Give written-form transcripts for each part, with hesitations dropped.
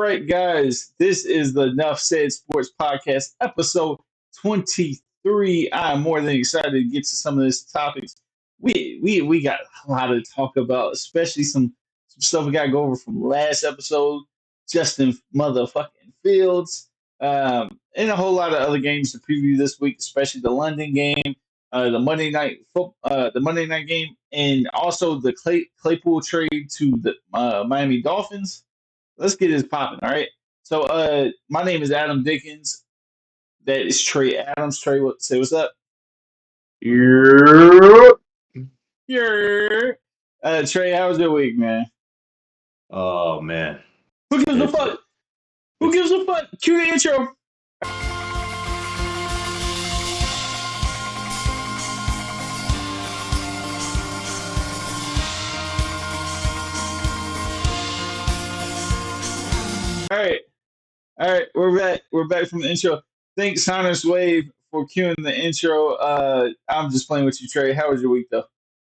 right, guys, this is the Enough Said Sports Podcast, episode 23. I'm more than excited to get to some of these topics. We got a lot to talk about, especially some stuff we got to go over from last episode. Justin motherfucking Fields, and a whole lot of other games to preview this week, especially the London game, the Monday night game, and also the Claypool trade to the Miami Dolphins. Let's get this popping, all right? So, my name is Adam Dickens. That is Trey Adams. Trey, say what's up? Yeah. Yeah. Trey, how was your week, man? Oh man. Who gives a It's fuck? Who gives a fuck? Cue the intro. All right, we're back. We're back from the intro. Thanks, Sinus Wave, for cueing the intro. I'm just playing with you, Trey. How was your week, though?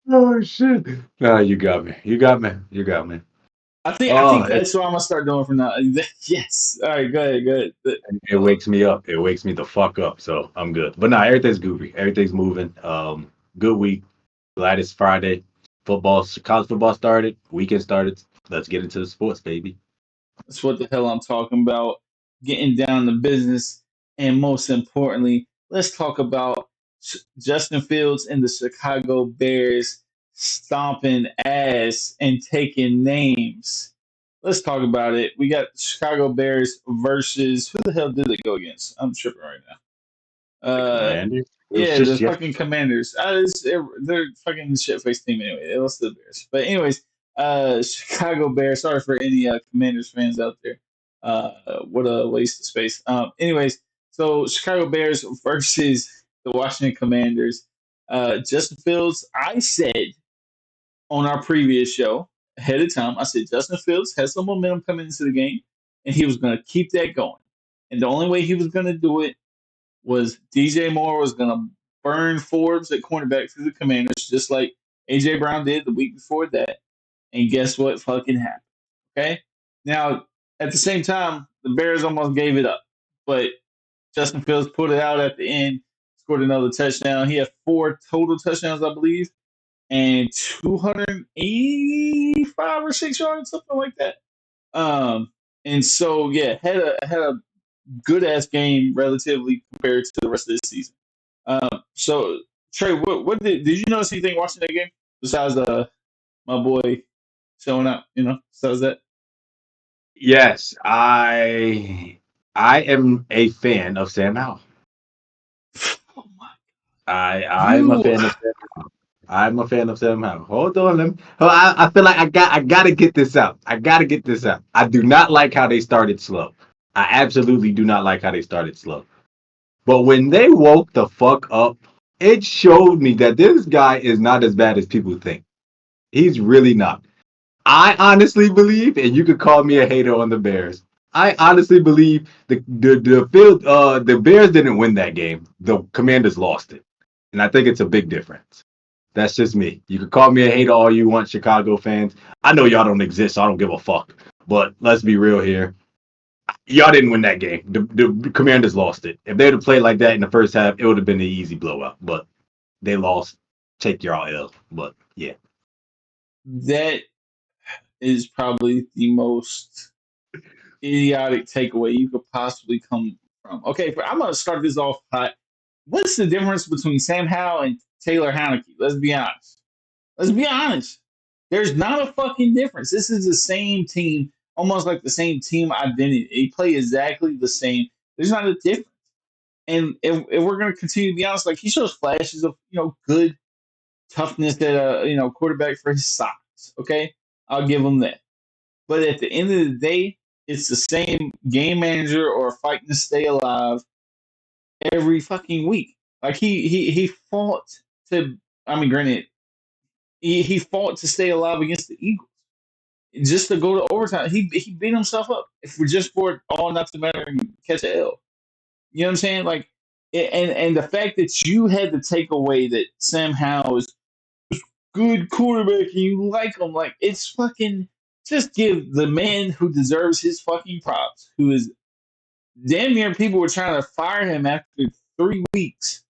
oh shit. No, you got me. You got me. You got me. I Oh, think that's what I'm gonna start doing from now. Yes. All right. Go ahead. Go ahead. it wakes me up. It wakes me the fuck up. So I'm good. But no, everything's goofy. Everything's moving. Good week. Glad it's Friday. College football started. Weekend started. Let's get into the sports, baby. That's what the hell I'm talking about. Getting down to business, and most importantly, let's talk about Justin Fields and the Chicago Bears stomping ass and taking names. Let's talk about it. We got Chicago Bears versus who the hell did they go against? I'm tripping right now. The Commanders. It was Yeah, the just fucking Commanders. They're fucking shit face team anyway. They lost to the Bears. But anyways, Chicago Bears. Sorry for any Commanders fans out there. What a waste of space. Anyways, so Chicago Bears versus the Washington Commanders. Justin Fields. I said on our previous show ahead of time, I said Justin Fields has some momentum coming into the game, and he was going to keep that going. And the only way he was going to do it was DJ Moore was going to burn Forbes at cornerback through the Commanders, just like AJ Brown did the week before that. And guess what fucking happened? Okay? Now, at the same time, the Bears almost gave it up. But Justin Fields put it out at the end, scored another touchdown. He had 4 total touchdowns, I believe, and 285 or 6 yards, something like that. And so, yeah, had a good ass game relatively compared to the rest of this season. So Trey, what did you notice anything watching that game besides my boy showing up? Besides that. yes. I am a fan of Sam Howell. Oh my! I'm a fan of Sam Howell. I'm a fan of Sam Howell. Hold on, I feel like I gotta get this out. I gotta get this out. I do not like how they started slow. I absolutely do not like how they started slow. But when they woke the fuck up, it showed me that this guy is not as bad as people think. He's really not. I honestly believe, and you could call me a hater on the Bears. I honestly believe the Bears didn't win that game. The Commanders lost it, and I think it's a big difference. That's just me. You can call me a hater all you want, Chicago fans. I know y'all don't exist, so I don't give a fuck. But let's be real here. Y'all didn't win that game. The Commanders lost it. If they would have played like that in the first half, it would have been an easy blowout. But they lost. Take y'all L. But yeah. That is probably the most idiotic takeaway you could possibly come from. Okay, I'm gonna start this off hot. What's the difference between Sam Howell and Taylor Heineke? Let's be honest. Let's be honest. There's not a fucking difference. This is the same team, almost like the same team identity. They play exactly the same. There's not a difference. And if we're going to continue to be honest, like he shows flashes of good toughness at a quarterback for his size. Okay, I'll give him that. But at the end of the day, it's the same game manager or fighting to stay alive every fucking week. Like he fought to. I mean, granted, he fought to stay alive against the Eagles. Just to go to overtime, he beat himself up. If we're just for it all not to matter and catch an L, you know what I'm saying? Like, and the fact that you had to take away that Sam Howell is good quarterback and you like him, like it's fucking just give the man who deserves his fucking props, who is damn near people were trying to fire him after 3 weeks.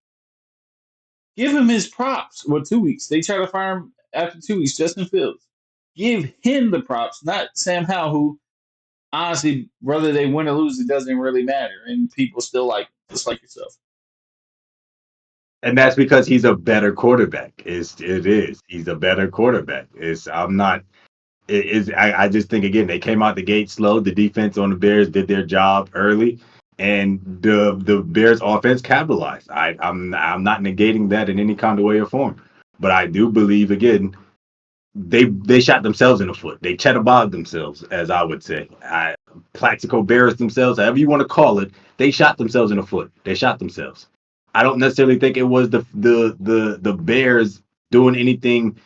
Give him his props. Well, 2 weeks. They try to fire him after 2 weeks. Justin Fields. Give him the props, not Sam Howell, who honestly, whether they win or lose, it doesn't really matter, and people still like him, just like yourself. And that's because he's a better quarterback. It is. He's a better quarterback. I'm not. I just think again they came out the gate slow. The defense on the Bears did their job early, and the Bears offense capitalized. I'm not negating that in any kind of way or form, but I do believe again they shot themselves in the foot. They cheddar-bogged themselves, as I would say. Plaxico Bears themselves, however you want to call it. They shot themselves in the foot. They shot themselves. I don't necessarily think it was the Bears doing anything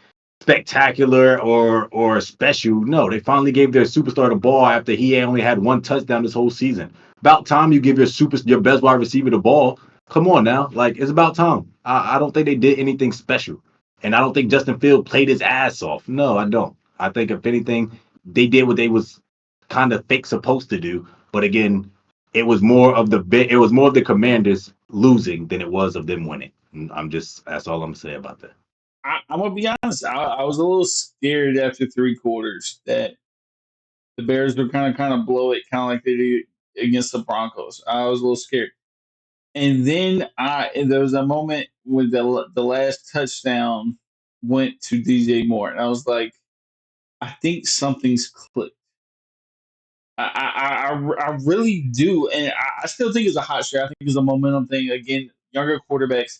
spectacular or special. No, they finally gave their superstar the ball after he only had one touchdown this whole season. About time you give your best wide receiver the ball. Come on now, like it's about time. I don't think they did anything special, and I don't think Justin Field played his ass off. No, I don't. I think if anything, they did what they was kind of fake supposed to do. But again, it was more of the Commanders losing than it was of them winning. That's all I'm gonna say about that. I'm gonna be honest. I was a little scared after 3 quarters that the Bears were kind of blow it, kind of like they did against the Broncos. I was a little scared, and then there was a moment when the last touchdown went to DJ Moore, and I was like, I think something's clicked. I really do, and I still think it's a hot shot. I think it's a momentum thing. Again, younger quarterbacks,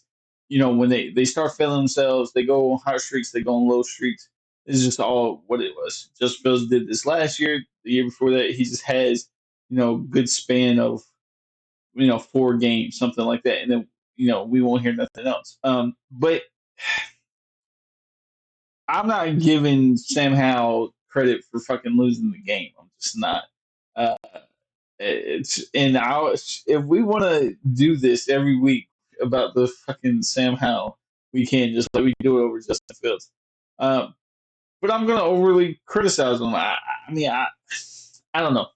when they start failing themselves, they go on hot streaks, they go on low streaks. It's just all what it was. Just Fields did this last year. The year before that, he just has good span of 4 games, something like that, and then we won't hear nothing else. But I'm not giving Sam Howell credit for fucking losing the game. I'm just not. Uh, if we want to do this every week about the fucking Sam Howell, we can just like we do it over Justin Fields. But I'm gonna overly criticize him. I don't know.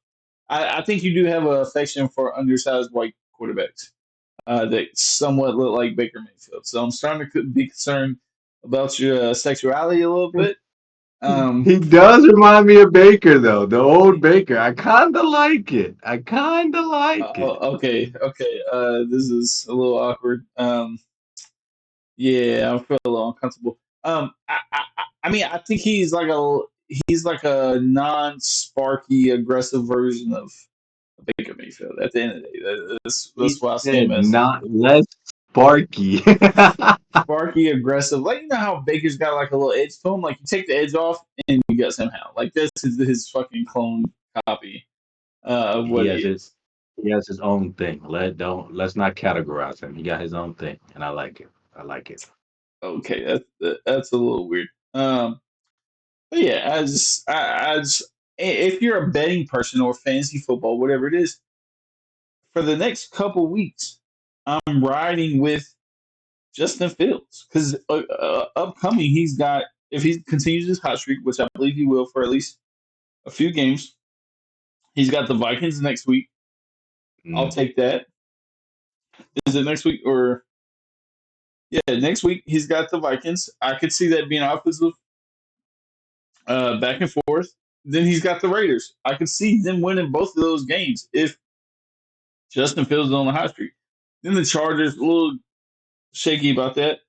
I think you do have an affection for undersized white quarterbacks that somewhat look like Baker Mayfield. So I'm starting to be concerned about your sexuality a little bit. He does remind me of Baker, though, the old Baker. I kind of like it. Okay, okay. This is a little awkward. Yeah, I feel a little uncomfortable. I think he's like a non-sparky, aggressive version of Baker Mayfield. At the end of the day, that's He what I see him said as. not less sparky. Sparky, aggressive. Like how Baker's got like a little edge to him. Like you take the edge off and you got somehow. Like this is his fucking clone copy of he what he has is. his own thing. Let's not categorize him. He got his own thing, and I like it. I like it. Okay, that's a little weird. But yeah, if you're a betting person or fantasy football, whatever it is, for the next couple weeks, I'm riding with Justin Fields because upcoming he's got if he continues his hot streak, which I believe he will for at least a few games, he's got the Vikings next week. I'll take that. Is it next week or yeah, next week he's got the Vikings. I could see that being offensive back and forth. Then he's got the Raiders. I could see them winning both of those games if Justin Fields is on the hot streak. Then the Chargers, a little shaky about that.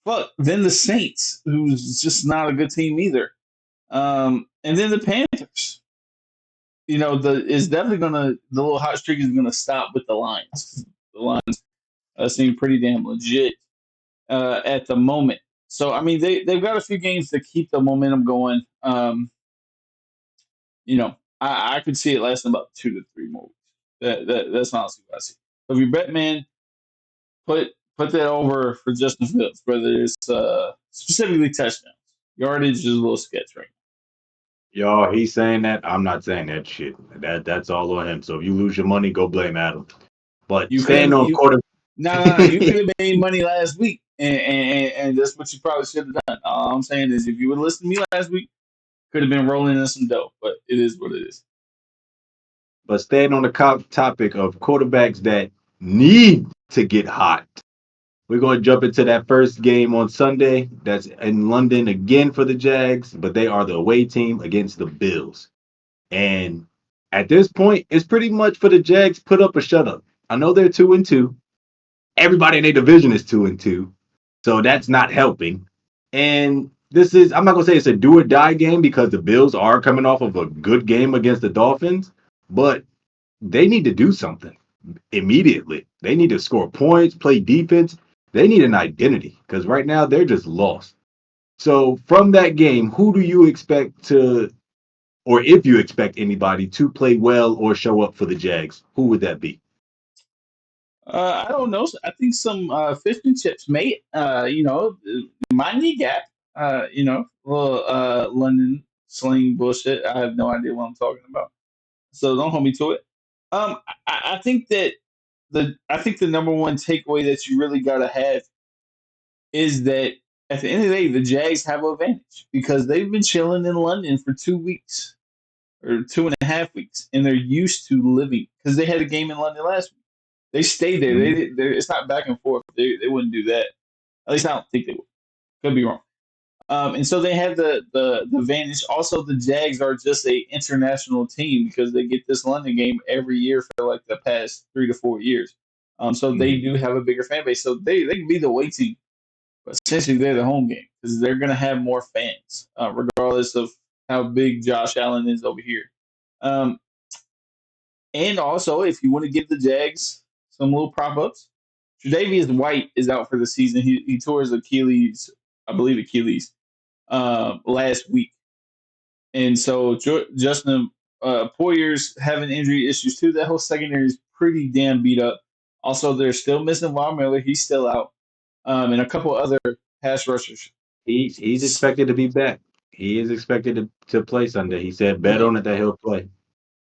Fuck. Then the Saints, who's just not a good team either. And then the Panthers. Is definitely the little hot streak is gonna stop with the Lions. The Lions seem pretty damn legit at the moment. So I mean they've got a few games to keep the momentum going. I could see it lasting about 2 to 3 more weeks. That's honestly what I see. So if you're bet man, put that over for Justin Fields, whether it's specifically touchdowns. Yardage is a little sketch right Y'all, he's saying that. I'm not saying that shit. That's all on him. So if you lose your money, go blame Adam. But You could staying have on quarter. no. You could have made money last week, and that's what you probably should have done. All I'm saying is, if you would listen to me last week, Could have been rolling in some dough, but it is what it is. But staying on the topic of quarterbacks that need to get hot, we're going to jump into that first game on Sunday. That's in London again for the Jags, but they are the away team against the Bills. And at this point, it's pretty much for the Jags put up or shut up. I know they're 2-2. Everybody in their division is 2-2. So that's not helping. And this is, I'm not going to say it's a do or die game because the Bills are coming off of a good game against the Dolphins, but they need to do something immediately. They need to score points, play defense. They need an identity because right now they're just lost. So from that game, who do you expect to, or if you expect anybody to play well or show up for the Jags, who would that be? I don't know. I think some fish and chips, mate. Might need gap. Little London sling bullshit. I have no idea what I'm talking about. So don't hold me to it. I think that the number one takeaway that you really gotta have is that at the end of the day, the Jags have an advantage because they've been chilling in London for 2 weeks or 2.5 weeks, and they're used to living because they had a game in London last week. They stayed there. Mhm. It's not back and forth. They wouldn't do that. At least I don't think they would. Could be wrong. And so they have the advantage. Also, the Jags are just a international team because they get this London game every year for like the past 3 to 4 years. So they Mhm. do have a bigger fan base. So they can be the away team, but essentially they're the home game because they're going to have more fans, regardless of how big Josh Allen is over here. Um, and also, if you want to give the Jags some little prop ups, Tre'Davious White is out for the season. He tore his Achilles, I believe Achilles, last week, and so Justin Poyer's having injury issues too. That whole secondary is pretty damn beat up. Also, they're still missing Von Miller. He's still out, and a couple other pass rushers. He's expected to be back. He is expected to play Sunday. He said bet No, on it that he'll play.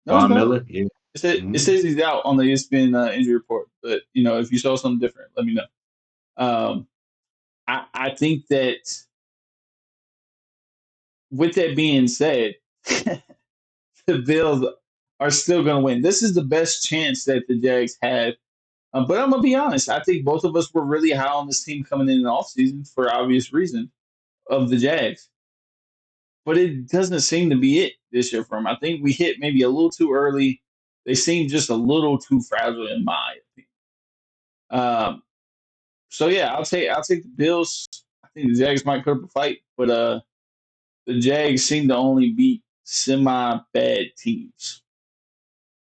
no, he's Von not. Miller, yeah. It Mhm. says he's out on the ESPN injury report. But if you saw something different, let me know. Um, I think that with that being said, the Bills are still going to win. This is the best chance that the Jags have. But I'm going to be honest. I think both of us were really high on this team coming in the offseason for obvious reason of the Jags. But it doesn't seem to be it this year for them. I think we hit maybe a little too early. They seem just a little too fragile in my opinion. So yeah, I'll take the Bills. I think the Jags might put up a fight, but the Jags seem to only beat semi bad teams.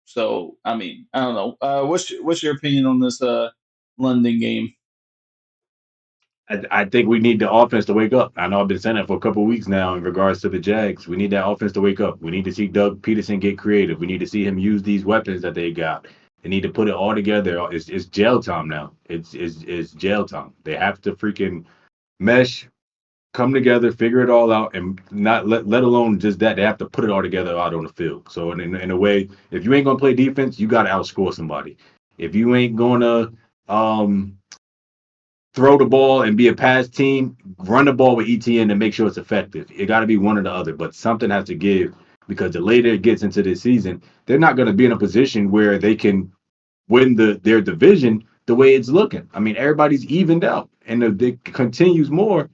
So I mean, I don't know. What's your opinion on this London game? I think we need the offense to wake up. I know I've been saying that for a couple of weeks now in regards to the Jags. We need that offense to wake up. We need to see Doug Peterson get creative. We need to see him use these weapons that they got. They need to put it all together. It's jail time now. It's jail time. They have to freaking mesh, come together, figure it all out, and not let alone just that they have to put it all together out on the field. So in a way, if you ain't gonna play defense, you got to outscore somebody. If you ain't gonna um throw the ball and be a pass team, run the ball with ETN and make sure it's effective. It got to be one or the other, but something has to give because the later it gets into this season, they're not going to be in a position where they can win their division the way it's looking. I mean, everybody's evened out, and if it continues more,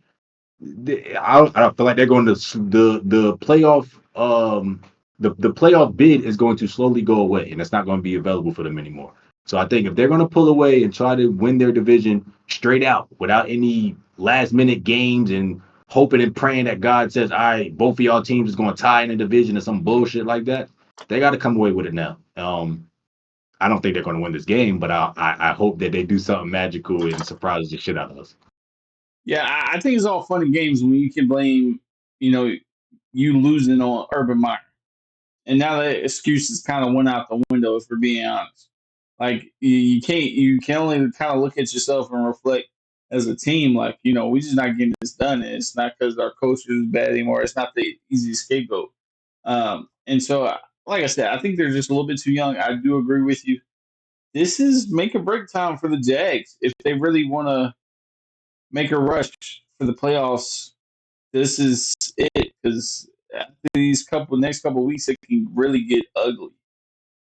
I feel like they're going to the playoff. The playoff bid is going to slowly go away, and it's not going to be available for them anymore. So I think if they're going to pull away and try to win their division straight out without any last minute games and hoping and praying that God says, all right, both of y'all teams is going to tie in the division or some bullshit like that, they got to come away with it now. I don't think they're going to win this game, but I hope that they do something magical and surprise the shit out of us. Yeah, I think it's all fun and games when you can blame you know you losing on Urban Meyer. And now that excuse has kind of went out the window, if we're being honest. Like you can only kind of look at yourself and reflect as a team. Like we're just not getting this done. And it's not because our coach is bad anymore. It's not the easy scapegoat. And so, like I said, I think they're just a little bit too young. I do agree with you. This is make or break time for the Jags if they really want to make a rush for the playoffs. This is it because after these next couple weeks, it can really get ugly.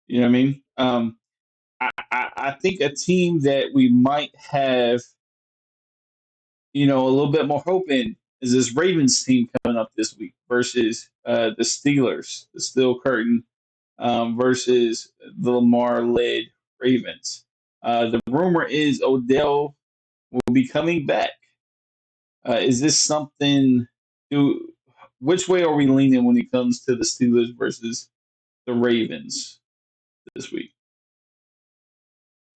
You know what I mean? I think a team that we might have, a little bit more hope in is this Ravens team coming up this week versus the Steelers, the Steel Curtain, versus the Lamar-led Ravens. The rumor is Odell will be coming back. Is this something? Which way are we leaning when it comes to the Steelers versus the Ravens this week?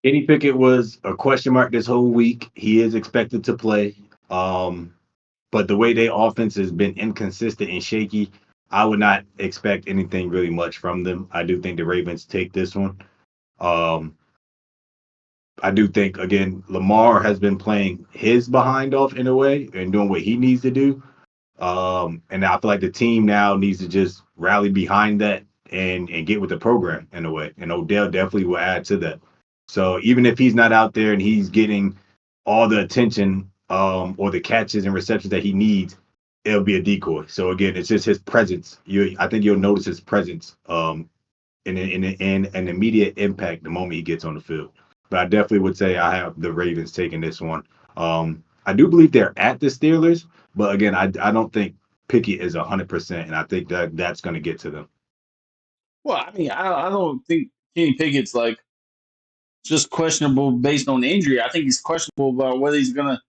Kenny Pickett was a question mark this whole week. He is expected to play. But the way their offense has been inconsistent and shaky, I would not expect anything really much from them. I do think the Ravens take this one. Um, I do think, again, Lamar has been playing his behind off in a way and doing what he needs to do. And I feel like the team now needs to just rally behind that and get with the program in a way. And Odell definitely will add to that. So even if he's not out there and he's getting all the attention or the catches and receptions that he needs, it'll be a decoy. So again, it's just his presence. I think you'll notice his presence in an immediate impact the moment he gets on the field. But I definitely would say I have the Ravens taking this one. I do believe they're at the Steelers, but again, I don't think Pickett is 100%, and I think that's going to get to them. Well, I mean, I don't think Kenny Pickett's like just questionable based on injury. I think he's questionable about whether he's gonna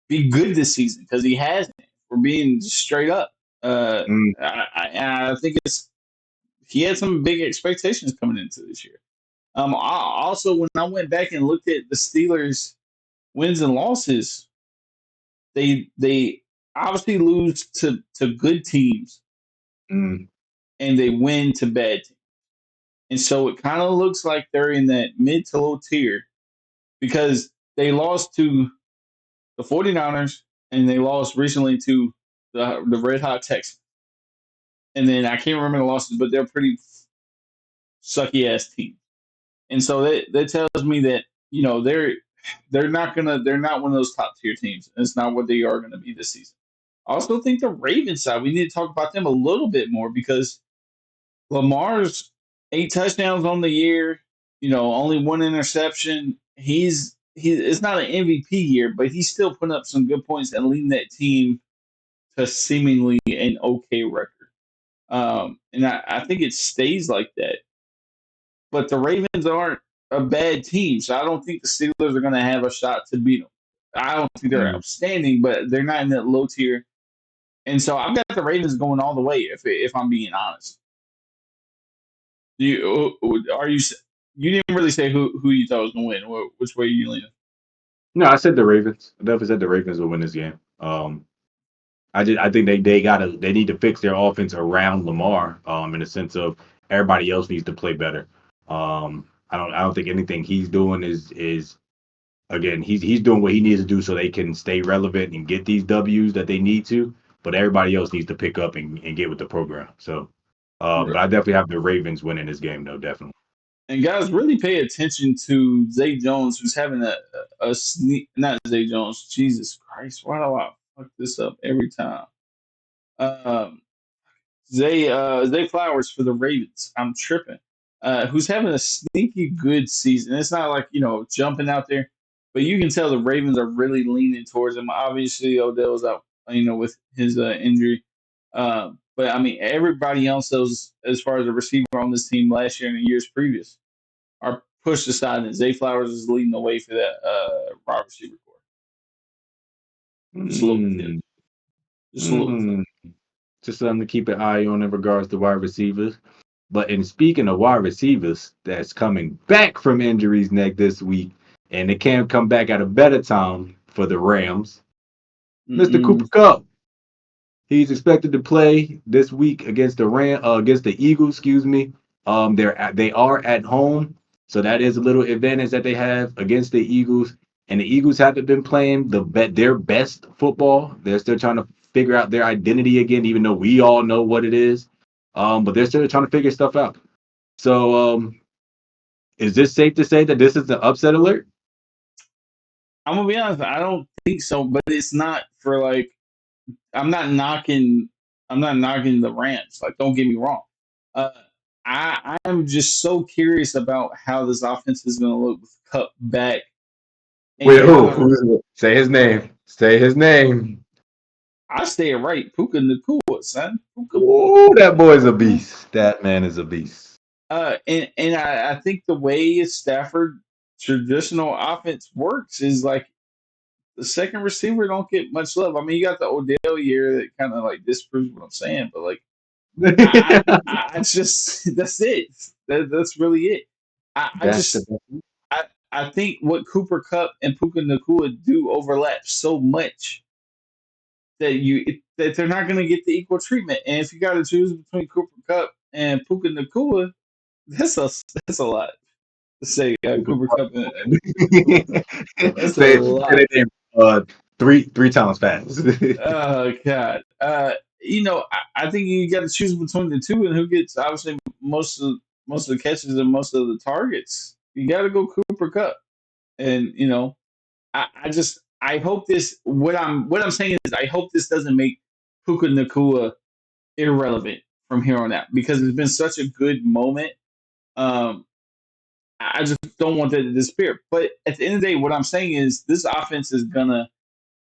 be good this season because he hasn't. We're being straight up. Mm, I think he had some big expectations coming into this year. Also, when I went back and looked at the Steelers' wins and losses, they obviously lose to good teams mm, and they win to bad teams. And so it kind of looks like they're in that mid to low tier because they lost to the 49ers and they lost recently to the Red Hot Texans. And then I can't remember the losses, but they're pretty sucky ass teams. And so that tells me that, they're not one of those top tier teams. It's not what they are gonna be this season. I also think the Ravens side, we need to talk about them a little bit more because Lamar's 8 touchdowns on the year, only one interception. It's not an MVP year, but he's still putting up some good points and leading that team to seemingly an okay record. And I think it stays like that. But the Ravens aren't a bad team, so I don't think the Steelers are going to have a shot to beat them. I don't think they're mm. outstanding, but they're not in that low tier. And so I've got the Ravens going all the way. If I'm being honest, are you? You didn't really say who you thought was going to win. Which way are you leaning? No, I said the Ravens. I definitely said the Ravens will win this game. I think they need to fix their offense around Lamar. In the sense of everybody else needs to play better. I don't think anything he's doing is again he's doing what he needs to do so they can stay relevant and get these W's that they need to. But everybody else needs to pick up and get with the program. So, but I definitely have the Ravens winning this game though, definitely. And guys, really pay attention to Zay Jones, who's having a sneak. Not Zay Jones. Jesus Christ, why do I fuck this up every time? Um, Zay Flowers for the Ravens. I'm tripping. Who's having a sneaky good season? It's not like jumping out there, but you can tell the Ravens are really leaning towards him. Obviously, Odell's out, with his injury. But I mean, everybody else, as far as a receiver on this team last year and the years previous, are pushed aside, and Zay Flowers is leading the way for that wide receiver core. Just a little tip. Mm, Just a little tip. just something to keep an eye on in regards to wide receivers. But in speaking of wide receivers that's coming back from injuries next this week, and they can't come back at a better time for the Rams, Mr. Cooper Mm-mm. Kupp. He's expected to play this week against against the Eagles. Excuse me. They are at home, so that is a little advantage that they have against the Eagles. And the Eagles haven't been playing their best football. They're still trying to figure out their identity again, even though we all know what it is. But they're still trying to figure stuff out. So, is this safe to say that this is the upset alert? I'm gonna be honest. I don't think so, but it's not for like. I'm not knocking I'm not knocking the Rams. Like, don't get me wrong. Uh, I'm just so curious about how this offense is going to look with Cup back Wait, and who? how Who's it? Say his name. Say his name. I stay it right. Puka Nakua, son. Puka, Puka, Ooh, Puka. that boy's a beast. That man is a beast. And I think the way Stafford traditional offense works is like the second receiver don't get much love. I mean, you got the Odell year that kind of like disproves what I'm saying, but like I just that's it. That's really it. I That's the just I think what Cooper Cup and Puka Nakua do overlap so much that they're not going to get the equal treatment. And if you got to choose between Cooper Cup and Puka Nakua, that's a that's a lot to say. Cooper Cup and Puka. That's a say lot. the name three times fast. Oh God. I think you got to choose between the two, and who gets obviously most of the catches and most of the targets. You got to go Cooper Cup, and I hope this. What I'm saying is, I hope this doesn't make Puka Nakua irrelevant from here on out because it's been such a good moment. Um, I just don't want that to disappear. But at the end of the day, what I'm saying is this offense is gonna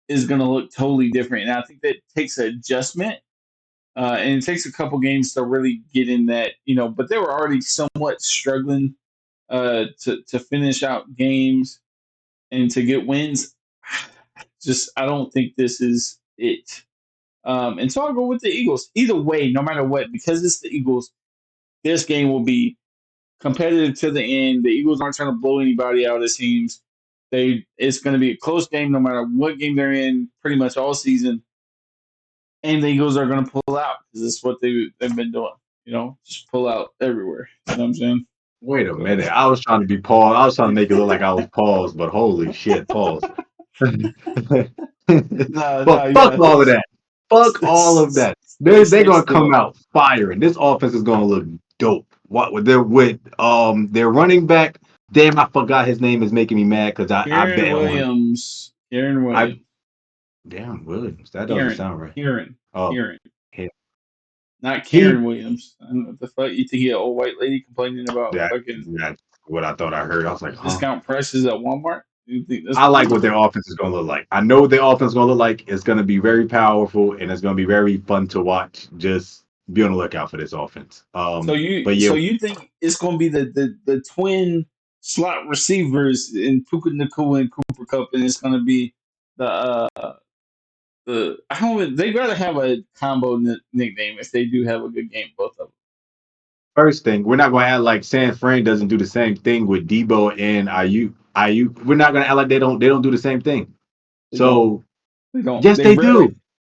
look totally different, and I think that takes adjustment. And it takes a couple games to really get in that, but they were already somewhat struggling to finish out games and to get wins. Just I don't think this is it. And so I'll go with the Eagles. Either way, no matter what, because it's the Eagles, this game will be competitive to the end. The Eagles aren't trying to blow anybody out, it seems. It's going to be a close game no matter what game they're in, pretty much all season. And the Eagles are going to pull out because it's what they've been doing. Just pull out everywhere. You know what I'm saying? Wait a So, minute. I was trying to be Paul. I was trying to make it look like I was Paul's, but holy shit, Paul's. But no, you fuck got all of that. Fuck all of that. They're stay gonna come still. out firing. This offense is gonna look dope. What with their running back? Damn, I forgot his name is making me mad because I bet Kieran on Williams. Kieran I Williams. damn Williams. That doesn't Kieran. sound right. Kieran. Oh, Kieran. he, Not he Karen Williams. I don't know what the fuck. You think he an old white lady complaining about fucking that's what I thought I heard. I was like, huh? discount prices at Walmart? You think that's I what like he? what their offense is going to look like. I know what their offense is going to look like. It's going to be very powerful and it's going to be very fun to watch. Just be on the lookout for this offense. So But you yeah, so you think it's going to be the twin slot receivers in Puka Nakua and Cooper Cup, and it's going to be the I don't. They gotta have a combo nickname if they do have a good game, both of them. first thing, we're not going to act like San Fran doesn't do the same thing with Debo and Ayuk. We're not going to act like they don't do the same thing. They don't. So They don't. yes, they do.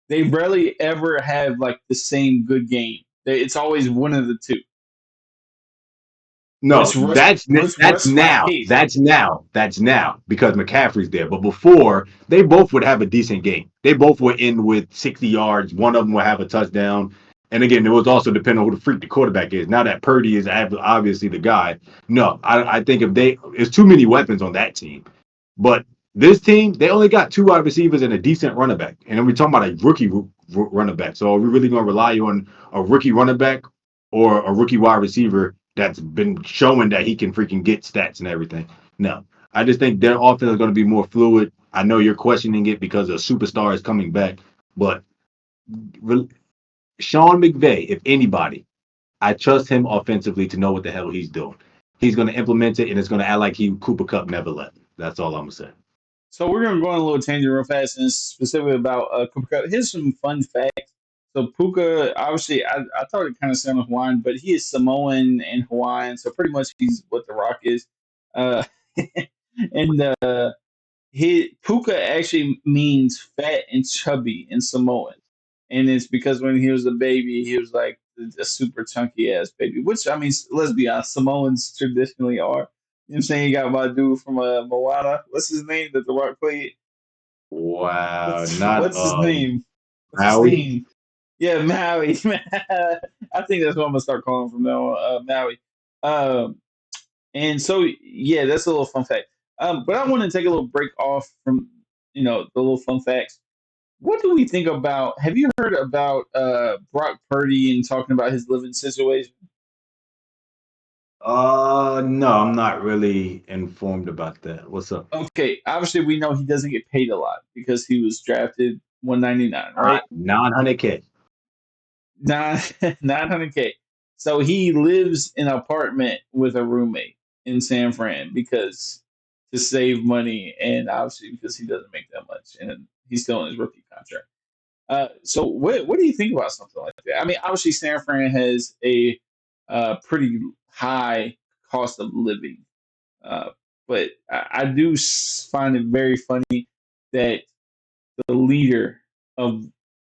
They rarely ever have like the same good game. It's always one of the two. No, What's that's Russ my now. pace? That's now because McCaffrey's there. But before, they both would have a decent game. They both were in with 60 yards. One of them will have a touchdown. And again, it was also depending on who the freak the quarterback is. Now that Purdy is obviously the guy. No, I think if it's too many weapons on that team. But this team, they only got two wide receivers and a decent running back. And then we're talking about a rookie running back. So are we really going to rely on a rookie running back or a rookie wide receiver that's been showing that he can freaking get stats and everything? No. I just think their offense is going to be more fluid. I know you're questioning it because a superstar is coming back, but Sean McVay, if anybody, I trust him offensively to know what the hell he's doing. He's going to implement it, and it's going to act like Cooper Cup never left. That's all I'm gonna say. So we're gonna go on a little tangent real fast, and specifically about Cooper Cup. Here's some fun facts. So Puka, obviously, I thought it kind of sounded Hawaiian, but he is Samoan and Hawaiian, so pretty much he's what The Rock is. Uh, and Puka actually means fat and chubby in Samoan, and it's because when he was a baby, he was like a super chunky ass baby. Which I mean, let's be honest, Samoans traditionally are. You know what I'm saying? You got my dude from Moana. What's his name that The Rock played? Wow, What's not what's his name? What's his Maui. name? Yeah, Maui. I think that's what I'm gonna start calling him from now on, Maui. Um, and so yeah, that's a little fun fact. But I want to take a little break off from the little fun facts what do we think about? Have you heard about Brock Purdy and talking about his living situation? No, I'm not really informed about that. What's up? Okay, obviously we know he doesn't get paid a lot because he was drafted 199, right? 900K. Nine 900K. So he lives in an apartment with a roommate in San Fran because to save money and obviously because he doesn't make that much and he's still in his rookie contract. So what do you think about something like that? I mean, obviously San Fran has a pretty high cost of living, uh, but I do find it very funny that the leader of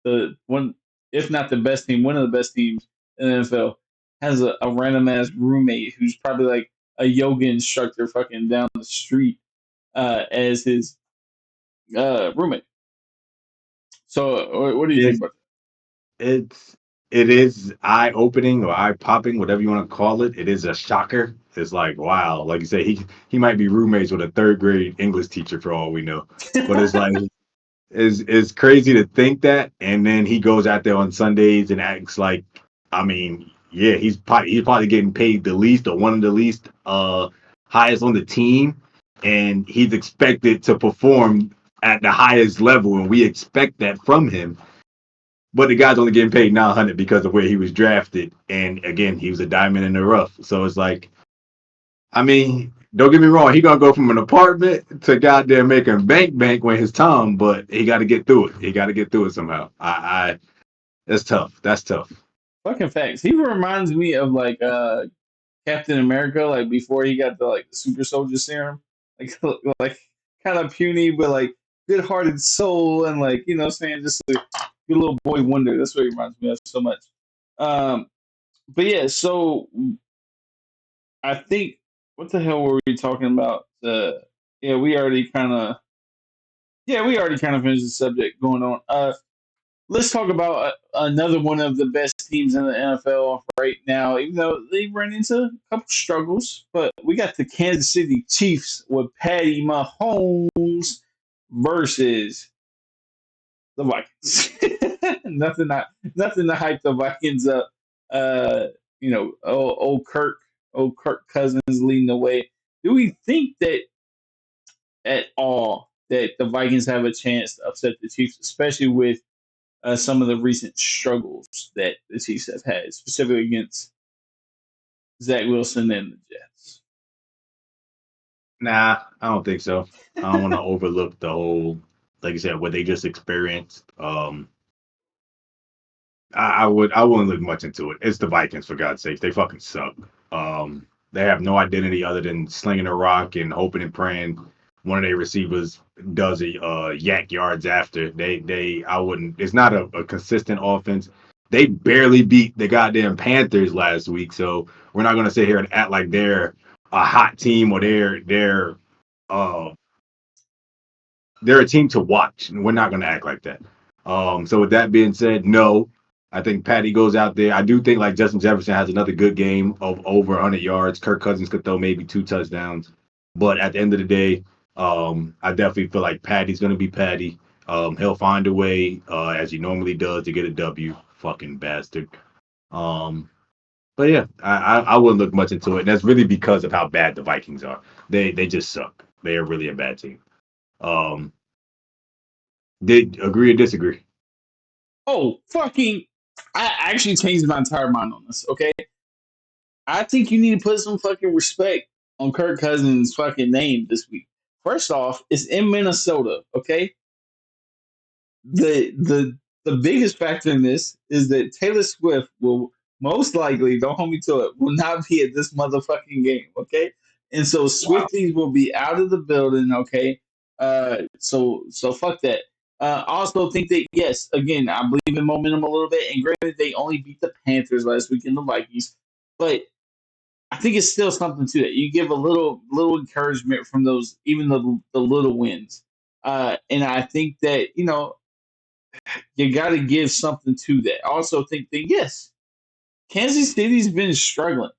the one, if not the best team, one of the best teams in the NFL, has a random ass roommate who's probably like a yoga instructor fucking down the street as his roommate. So, what do you think It's about it's it is eye opening or eye popping, whatever you want to call it. It is a shocker. It's like wow, like you say, he might be roommates with a third grade English teacher for all we know. But it's that? like it's crazy to think that, and then he goes out there on Sundays and acts like, I mean, yeah, he's probably getting paid the least or one of the least highest on the team, and he's expected to perform at the highest level, and we expect that from him. But the guy's only getting paid 900 because of where he was drafted, and again, he was a diamond in the rough. So it's like, I mean, don't get me wrong. He gonna go from an apartment to goddamn making bank when his time, but he got to get through it. He got to get through it somehow. That's tough. That's tough. Fucking facts. He reminds me of like Captain America, like before he got the like super soldier serum, like like kind of puny but like good hearted soul and like you know what I'm saying just a good little boy wonder. That's what he reminds me of so much. Um, but yeah, so I think what the hell were we talking about? Yeah, we already kind of finished the subject going on. Let's talk about another one of the best teams in the NFL right now, even though they run into a couple struggles. But we got the Kansas City Chiefs with Patty Mahomes versus the Vikings. Nothing to hype the Vikings up. Uh, old Kirk Cousins leading the way. Do we think that at all that the Vikings have a chance to upset the Chiefs, especially with some of the recent struggles that the Chiefs have had, specifically against Zach Wilson and the Jets? Nah, I don't think so. I don't want to overlook the whole, like you said, what they just experienced. I wouldn't look much into it. It's the Vikings, for God's sake. They fucking suck. They have no identity other than slinging a rock and hoping and praying one of their receivers does a yak yards after. I wouldn't. It's not a consistent offense. They barely beat the goddamn Panthers last week, so we're not gonna sit here and act like they're a hot team or uh they're a team to watch, and we're not going to act like that. So with that being said, no, I think Patty goes out there. I do think like Justin Jefferson has another good game of over 100 yards. Kirk Cousins could throw maybe 2 touchdowns, but at the end of the day, I definitely feel like Patty's going to be Patty. He'll find a way, as he normally does, to get a W. Fucking bastard. Um, but yeah, I wouldn't look much into it. And that's really because of how bad the Vikings are. They just suck. They are really a bad team. Um, did agree or disagree? Oh, fucking! I actually changed my entire mind on this. Okay, I think you need to put some fucking respect on Kirk Cousins' fucking name this week. First off, it's in Minnesota. Okay, the biggest factor in this is that Taylor Swift will most likely, don't hold me to it, will not be at this motherfucking game. Okay, and so Wow. Swifties will be out of the building. Okay, so fuck that. I also think that yes, again, I believe in momentum a little bit. And granted, they only beat the Panthers last week in the Vikings, but I think it's still something to that. You give a little encouragement from those, even the little wins. And I think that you got to give something to that. I also think that yes, Kansas City's been struggling.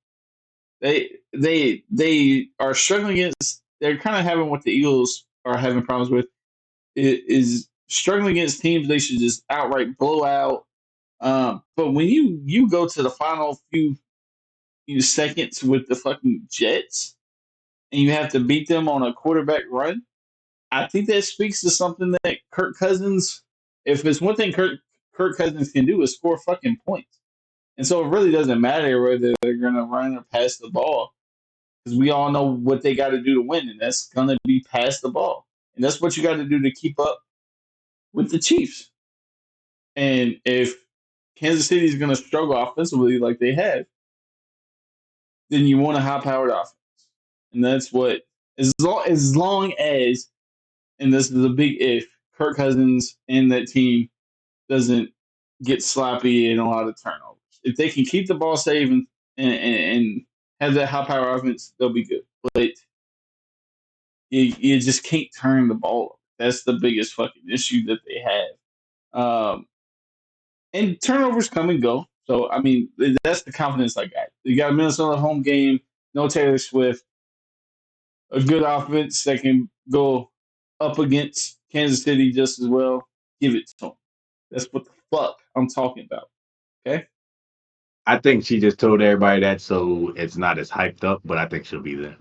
They are struggling against. They're kind of having what the Eagles are having problems with is struggling against teams they should just outright blow out. But when you go to the final few seconds with the fucking Jets and you have to beat them on a quarterback run, I think that speaks to something that Kirk Cousins. If it's one thing Kirk Cousins can do is score fucking points, and so it really doesn't matter whether they're gonna run or pass the ball because we all know what they got to do to win, and that's gonna be pass the ball, and that's what you got to do to keep up with the Chiefs. And if Kansas City is gonna struggle offensively like they have, then you want a high-powered offense, and that's what as long as, and this is a big if, Kirk Cousins and that team doesn't get sloppy and a lot of turnovers. If they can keep the ball safe and have that high power offense, they'll be good. But you just can't turn the ball. That's the biggest fucking issue that they have. And turnovers come and go. So I mean, that's the confidence I got. You got a Minnesota home game, no Taylor Swift, a good offense that can go up against Kansas City just as well. Give it to them. That's what the fuck I'm talking about. Okay, I think she just told everybody that so it's not as hyped up, but I think she'll be there.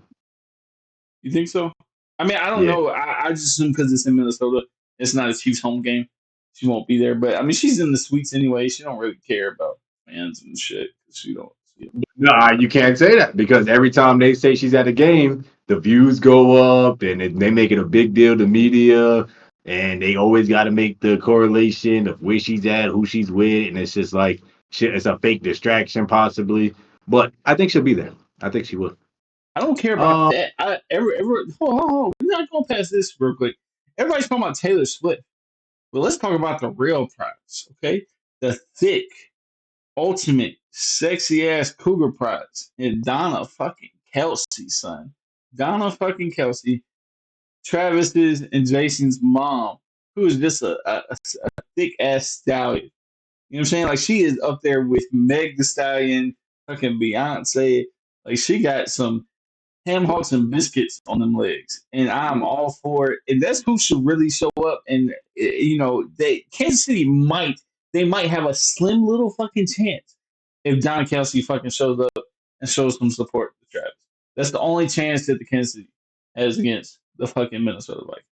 you think so? I mean, I don't Yeah. know. I just assume because it's in Minnesota, it's not a Chiefs home game. She won't be there. But I mean, she's in the suites anyway. She don't really care about fans and shit. She don't. No, you can't say that because every time they say she's at a game, the views go up and they make it a big deal to media. And they always got to make the correlation of where she's at, who she's with. And it's just like, shit, it's a fake distraction, possibly. But I think she'll be there. I think she will. I don't care about that. Hold. We're not going past this real quick. Everybody's talking about Taylor Swift. But let's talk about the real prize, okay? The thick, ultimate, sexy ass cougar prize. And Donna fucking Kelsey, son. Donna fucking Kelsey, Travis's and Jason's mom, who is just a thick ass stallion. You know what I'm saying? Like she is up there with Meg the Stallion, fucking Beyonce. Like she got some ham hocks and biscuits on them legs, and I'm all for it. And that's who should really show up. And they Kansas City might have a slim little fucking chance if John Kelsey fucking shows up and shows some support to Travis. That's the only chance that the Kansas City has against the fucking Minnesota Vikings.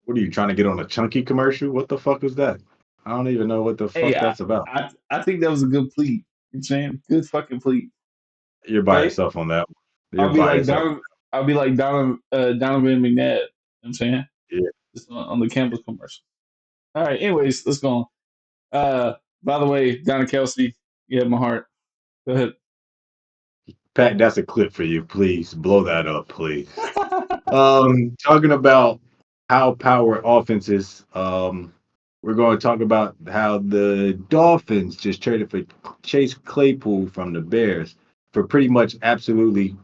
What are you trying to get on a chunky commercial? What the fuck was that? I don't even know what the Hey, fuck that's about. I think that was a good plea. You know what I'm saying? Good fucking plea. You're by Okay? yourself on that one. You're I'll be by like yourself. Donovan McNabb. You know what I'm saying? Yeah. Just on the campus commercial. All right. Anyways, let's go on. By the way, Donna Kelsey, you have my heart. Go ahead. Pat, that's a clip for you. Please blow that up, please. Talking about how power offenses. We're going to talk about how the Dolphins just traded for Chase Claypool from the Bears for pretty much absolutely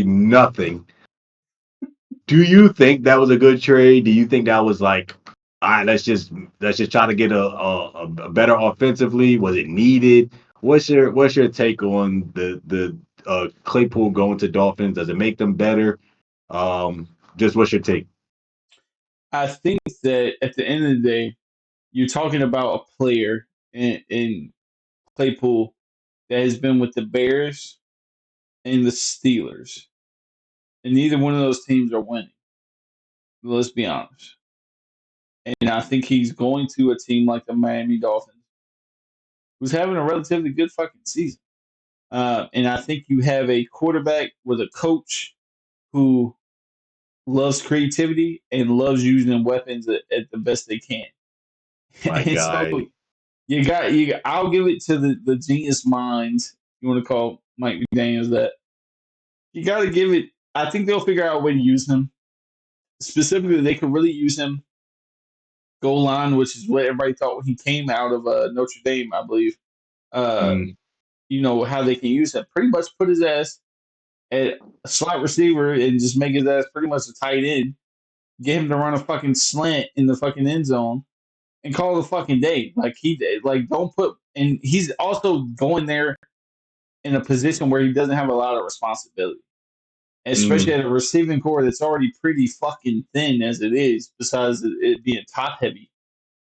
nothing. Do you think that was a good trade? Do you think that was like, all right, let's just try to get a better offensively? Was it needed? What's your take on the Claypool going to Dolphins? Does it make them better? Just what's your take? I think that at the end of the day, you're talking about a player in Claypool that has been with the Bears and the Steelers, and neither one of those teams are winning. Let's be honest. And I think he's going to a team like the Miami Dolphins, who's having a relatively good fucking season. And I think you have a quarterback with a coach who loves creativity and loves using weapons at the best they can. My And so guy. I'll give it to the genius minds. You want to call Mike McDaniels that. You got to give it. I think they'll figure out a way to use him. Specifically, they could really use him goal line, which is what everybody thought when he came out of Notre Dame, I believe. Uh, Mm, how they can use him. Pretty much put his ass at a slot receiver and just make his ass pretty much a tight end. Get him to run a fucking slant in the fucking end zone and call it a fucking day. Like he did. Like don't put and he's also going there in a position where he doesn't have a lot of responsibility. especially Mm. at a receiving core that's already pretty fucking thin as it is, besides it being top heavy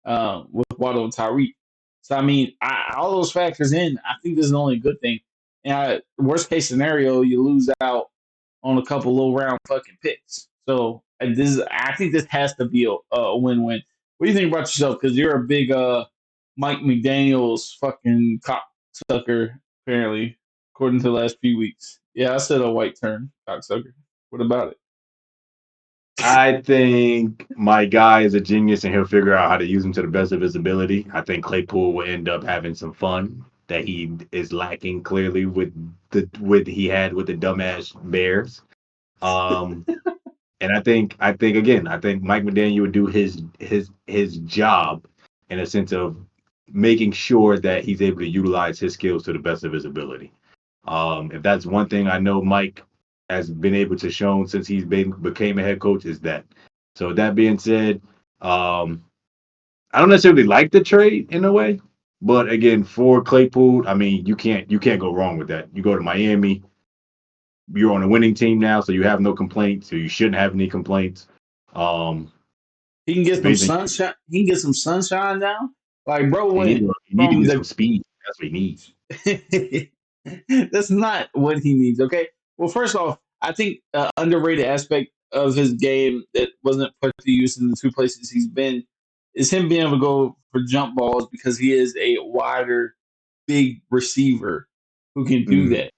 with Waddle and Tyreek. So I mean, all those factors in, I think this is only a good thing. And worst case scenario, you lose out on a couple low round fucking picks. So I think this has to be a win-win. What do you think about yourself? Because you're a big Mike McDaniel's fucking cocksucker, apparently, according to the last few weeks. Yeah, I said a white term, cocksucker. What about it? I think my guy is a genius and he'll figure out how to use him to the best of his ability. I think Claypool will end up having some fun that he is lacking clearly with he had with the dumbass Bears. Um, and I think Mike McDaniel would do his job in a sense of making sure that he's able to utilize his skills to the best of his ability. If that's one thing I know Mike has been able to show since became a head coach is that. So with that being said, I don't necessarily like the trade in a way, but again, for Claypool, I mean, you can't go wrong with that. You go to Miami, you're on a winning team now, so you have no complaints, so you shouldn't have any complaints. Um, He can get some basically, sunshine. He can get some sunshine now. Like bro went he need to from get the some speed. That's what he needs. That's not what he needs. Okay. Well, first off, I think underrated aspect of his game that wasn't put to use in the two places he's been is him being able to go for jump balls because he is a wider, big receiver who can do Mm.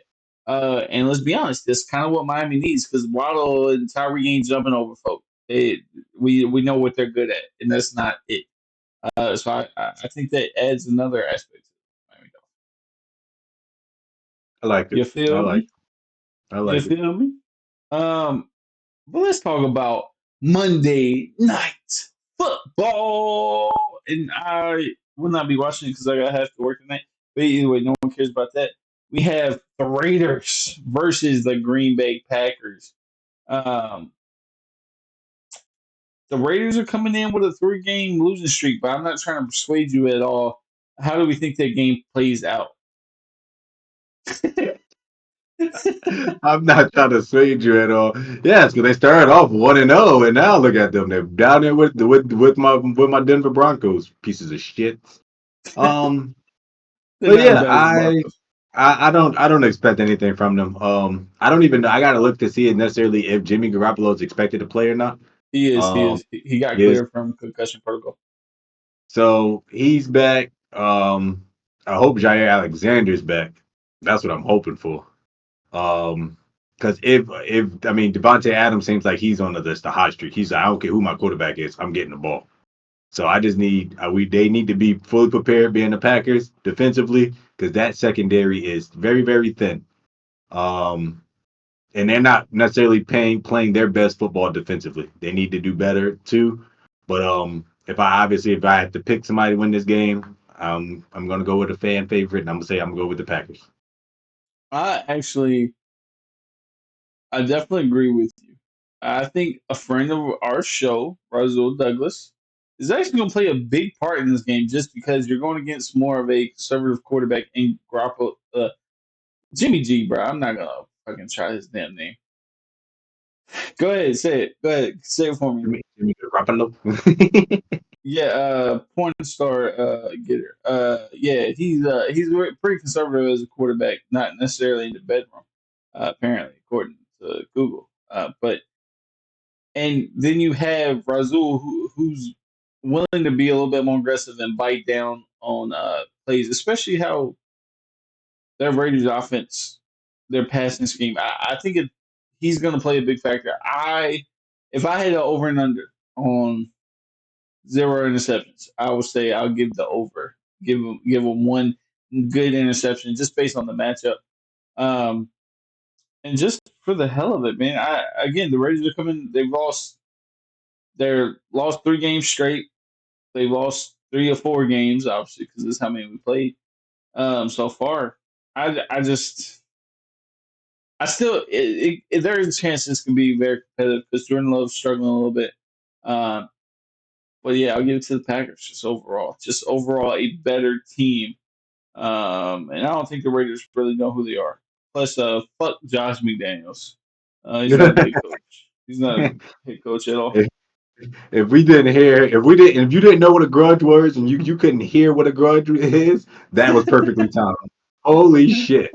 that. And let's be honest, that's kind of what Miami needs because Waddle and Tyreek ain't jumping over folks. We know what they're good at, and that's not it. So I think that adds another aspect to Miami. I like it. You I feel like me? it. I You like it. feel me? Um, but let's talk about Monday night football. And I will not be watching it because I have to work tonight. But either way, no one cares about that. We have the Raiders versus the Green Bay Packers. Um, the Raiders are coming in with a 3-game losing streak, but I'm not trying to persuade you at all. How do we think that game plays out? I'm not trying to sway you at all. Yes, because they started off 1-0, and now look at them. They're down there with my Denver Broncos, pieces of shit. Um, They're but not as yeah, bad as the I Broncos. I, I don't I don't expect anything from them. I don't even know. I gotta look to see it necessarily if Jimmy Garoppolo is expected to play or not. He is. He Um, is. He got is cleared from concussion protocol. so he's back. I hope Jair Alexander's back. That's what I'm hoping for. Because if I mean Devontae Adams seems like he's on the hot streak. He's I don't care who my quarterback is, I'm getting the ball. So I just need they need to be fully prepared being the Packers defensively because that secondary is very very thin. Um, and they're not necessarily playing their best football defensively. They need to do better too. But if I had to pick somebody to win this game, I'm gonna go with a fan favorite, and I'm gonna say I'm gonna go with the Packers. I actually, I definitely agree with you. I think a friend of our show, Razul Douglas, is actually going to play a big part in this game just because you're going against more of a conservative quarterback in Garoppolo, Jimmy G, bro. I'm not going to fucking try his damn name. Go ahead, say it. Go ahead, say it for me. Jimmy Garoppolo. Yeah, porn star getter. Yeah, he's pretty conservative as a quarterback, not necessarily in the bedroom, apparently, according to Google. But and then you have Razul, who's willing to be a little bit more aggressive and bite down on plays, especially how their Raiders offense, their passing scheme. I think he's going to play a big factor. If I had an over and under on 0 interceptions, I would say I'll give the over. Give him one good interception just based on the matchup. Um, and just for the hell of it, man. Again, the Raiders are coming. They're lost 3 games straight. They lost 3 or 4 games, obviously, because this is how many we played so far. I just I still there is a chance this can be very competitive because Jordan Love's struggling a little bit. Um, but yeah, I'll give it to the Packers just overall a better team. And I don't think the Raiders really know who they are. Plus, fuck Josh McDaniels. He's not a good coach. He's not a head coach at all. if, if you didn't know what a grudge was, and you couldn't hear what a grudge is, that was perfectly timed. Holy shit!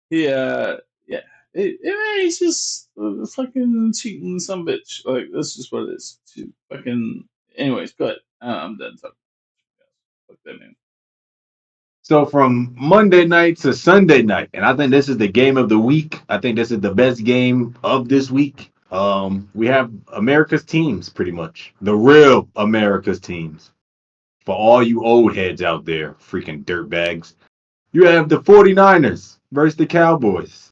Yeah, yeah. He's just a fucking cheating some bitch. Like that's just what it is. She fucking. Anyways, go ahead. I'm done talking. Fuck that man. So from Monday night to Sunday night, and I think this is the game of the week. I think this is the best game of this week. We have America's teams, pretty much the real America's teams. For all you old heads out there, freaking dirtbags, you have the 49ers versus the Cowboys.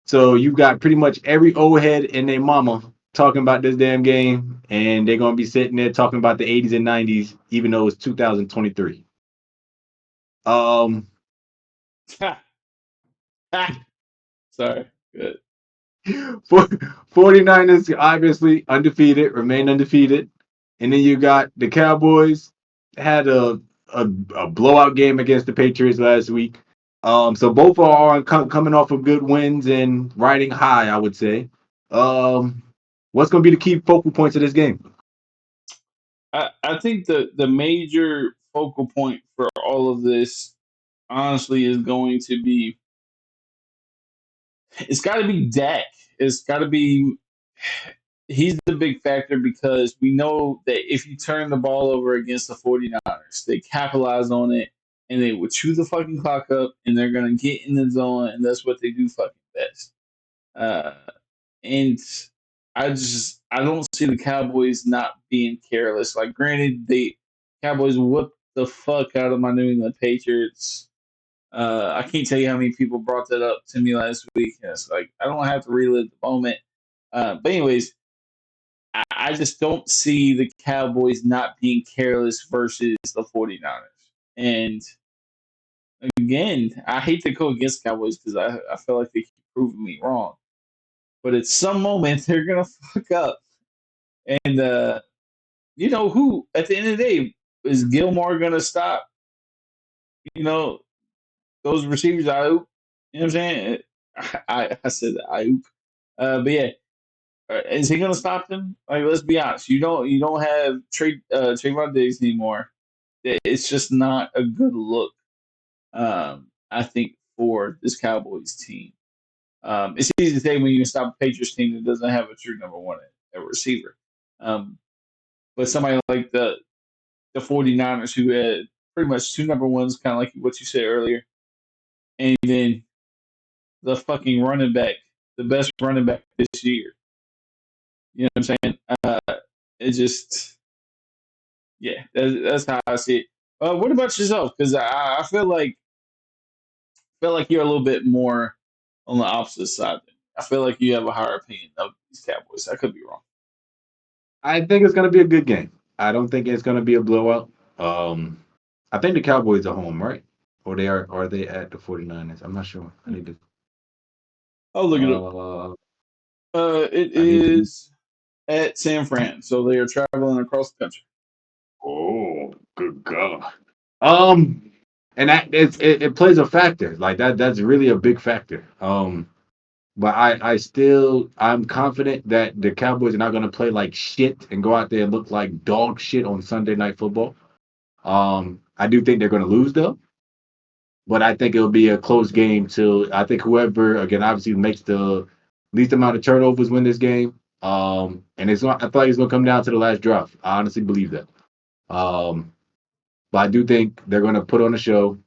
So you've got pretty much every old head and their mama talking about this damn game, and they're gonna be sitting there talking about the 80s and 90s, even though it's 2023. Um, Sorry. Good. 49ers obviously undefeated, remain undefeated. And then you got the Cowboys had a blowout game against the Patriots last week. So both are coming off of good wins and riding high, I would say. What's going to be the key focal points of this game? I think the major focal point for all of this, honestly, is going to be. It's got to be Dak. It's got to be. He's the big factor because we know that if you turn the ball over against the 49ers, they capitalize on it and they would chew the fucking clock up and they're going to get in the zone and that's what they do fucking best. Uh, and I don't see the Cowboys not being careless. Like, granted, the Cowboys whooped the fuck out of my New England Patriots. I can't tell you how many people brought that up to me last week. And it's like I don't have to relive the moment. But anyways, I just don't see the Cowboys not being careless versus the 49ers. And again, I hate to go against Cowboys because I feel like they keep proving me wrong. But at some moment, they're going to fuck up. And, you know, who, at the end of the day, is Gilmore going to stop, you know, those receivers? I hope. You know what I'm saying? I said I hope. But yeah, is he going to stop them? Like, let's be honest. You don't have Trayvon Diggs anymore. It's just not a good look. I think for this Cowboys team, it's easy to say when you stop a Patriots team that doesn't have a true number one at receiver. Um, but somebody like the 49ers who had pretty much two number ones, kind of like what you said earlier, and then the fucking running back, the best running back this year. You know what I'm saying? It just, yeah, that's how I see it. What about yourself? Because I feel like you're a little bit more on the opposite side. I feel like you have a higher opinion of these Cowboys. I could be wrong. I think it's going to be a good game. I don't think it's going to be a blowout. Um, I think the Cowboys are home, right? Or are they at the 49ers? I'm not sure. I'll look it up. Uh, It I need to. is at San Fran, so they are traveling across the country. Oh, good God. Um, and it plays a factor like that. That's really a big factor. But I'm confident that the Cowboys are not going to play like shit and go out there and look like dog shit on Sunday Night Football. I do think they're going to lose though, but I think it'll be a close game till I think whoever again obviously makes the least amount of turnovers win this game. And I thought it's going to come down to the last drive. I honestly believe that. Um, but I do think they're going to put on a show,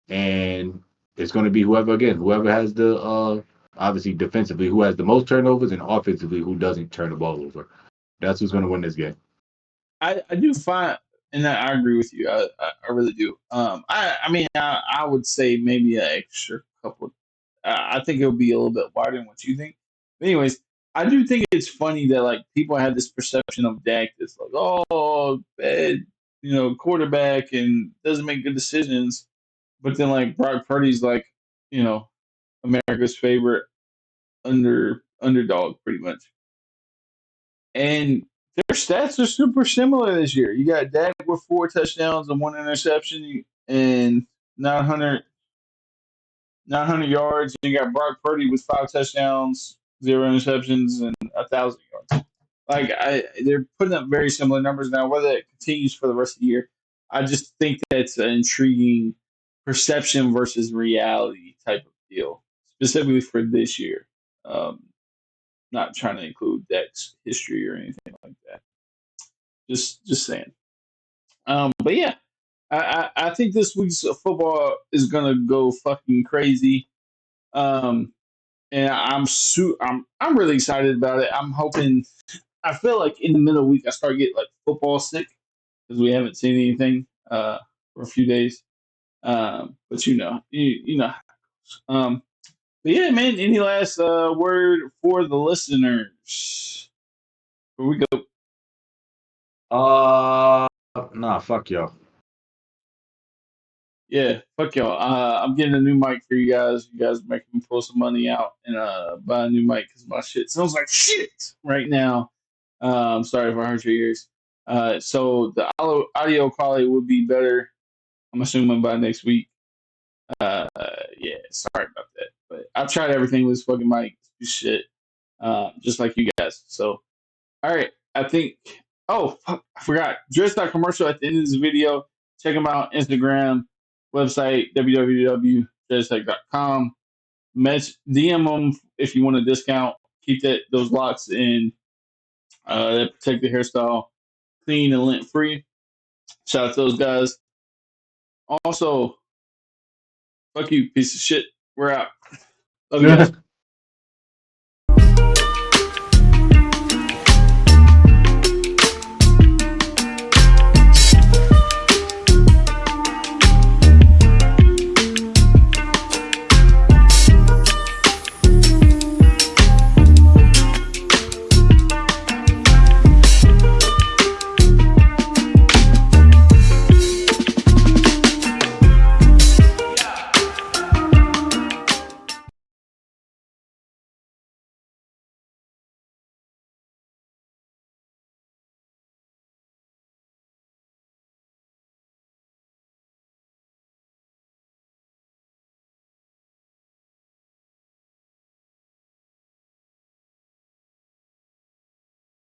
and it's going to be whoever has the obviously defensively who has the most turnovers and offensively who doesn't turn the ball over. That's who's going to win this game. I do find, and I agree with you. I really do. I mean, I would say maybe an extra couple. I think it'll be a little bit wider than what you think. But anyways, I do think it's funny that like people have this perception of Dak that's like, oh, bad, quarterback and doesn't make good decisions. But then like Brock Purdy's like, you know, America's favorite underdog pretty much. And their stats are super similar this year. You got Dak with 4 touchdowns and 1 interception and 900 yards. You got Brock Purdy with 5 touchdowns, 0 interceptions, and 1,000 yards. Like they're putting up very similar numbers now. Whether it continues for the rest of the year, I just think that's an intriguing perception versus reality type of deal, specifically for this year. Um, Not trying to include Dex history or anything like that. Just saying. But yeah, I think this week's football is gonna go fucking crazy. Um, and I'm really excited about it. I'm hoping. I feel like in the middle of the week I start getting like football sick because we haven't seen anything for a few days. But you know. Um, but yeah, man. Any last word for the listeners? Here we go. Nah, fuck y'all. Yeah, fuck y'all. I'm getting a new mic for you guys. You guys are making me pull some money out and buy a new mic because my shit sounds like shit right now. I'm sorry if I hurt your ears. So the audio quality would be better. I'm assuming by next week. Uh, yeah, sorry about that. But I've tried everything with this fucking mic. It's shit. Just like you guys. So, all right. I think. Oh, fuck, I forgot. Dress.commercial at the end of this video. Check them out. Instagram, website, www.dresstech.com. DM them if you want a discount. Keep those locks in that protect the hairstyle clean and lint free. Shout out to those guys. Also, fuck you, piece of shit. We're out. Love you guys.